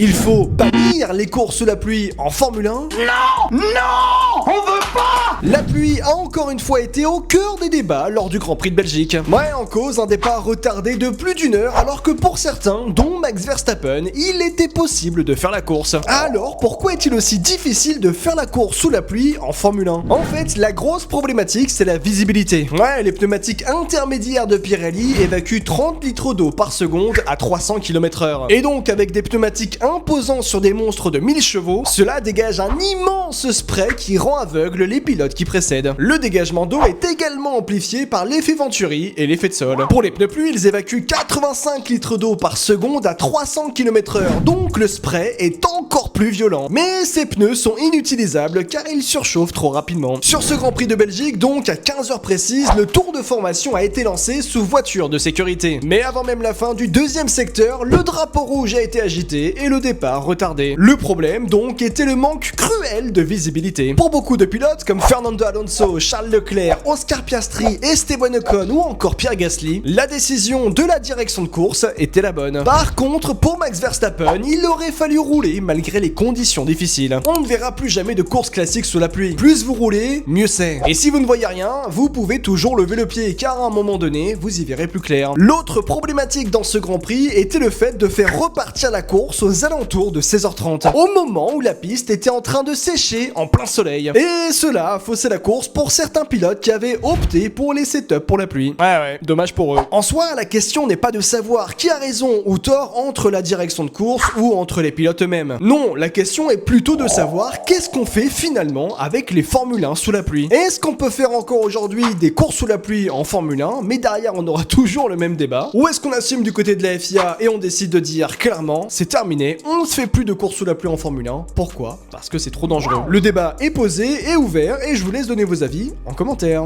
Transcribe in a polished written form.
Il faut bannir les courses sous la pluie en Formule 1. Non! Non! On veut pas! La pluie a encore une fois été au cœur des débats lors du Grand Prix de Belgique. Ouais, en cause un départ retardé de plus d'une heure alors que pour certains, dont Max Verstappen, il était possible de faire la course. Alors pourquoi est-il aussi difficile de faire la course sous la pluie en Formule 1? En fait, la grosse problématique c'est la visibilité. Ouais, les pneumatiques intermédiaires de Pirelli évacuent 30 litres d'eau par seconde à 300 km/h. Et donc avec des pneumatiques imposants sur des monstres de 1000 chevaux, cela dégage un immense spray qui rend aveugle les pilotes qui précèdent. Le dégagement d'eau est également amplifié par l'effet Venturi et l'effet de sol. Pour les pneus pluie, ils évacuent 85 litres d'eau par seconde à 300 km/h, donc le spray est encore plus violent. Mais ces pneus sont inutilisables car ils surchauffent trop rapidement. Sur ce Grand Prix de Belgique, donc à 15h précise, le tour de formation a été lancé sous voiture de sécurité. Mais avant même la fin du deuxième secteur, le drapeau rouge a été agité et le départ retardé. Le problème donc était le manque cruel de visibilité. Pour beaucoup de pilotes comme Fernando Alonso, Charles Leclerc, Oscar Piastri, Esteban Ocon ou encore Pierre Gasly, la décision de la direction de course était la bonne. Par contre, pour Max Verstappen, il aurait fallu rouler malgré les conditions difficiles. On ne verra plus jamais de course classique sous la pluie. Plus vous roulez, mieux c'est. Et si vous ne voyez rien, vous pouvez toujours lever le pied car à un moment donné, vous y verrez plus clair. L'autre problématique dans ce Grand Prix était le fait de faire repartir la course aux alentours de 16h30, au moment où la piste était en train de sécher en plein soleil. Et cela a faussé la course pour certains pilotes qui avaient opté pour les setups pour la pluie. Ouais, dommage pour eux. En soi, la question n'est pas de savoir qui a raison ou tort entre la direction de course ou entre les pilotes eux-mêmes. Non, la question est plutôt de savoir qu'est-ce qu'on fait finalement avec les Formule 1 sous la pluie. Est-ce qu'on peut faire encore aujourd'hui des courses sous la pluie en Formule 1, mais derrière on aura toujours le même débat? Ou est-ce qu'on assume du côté de la FIA et on décide de dire clairement, c'est terminé, on ne fait plus de courses sous la pluie en Formule 1. Pourquoi? Parce que c'est trop dangereux. Le débat est posé et ouvert et je vous laisse donner vos avis en commentaire.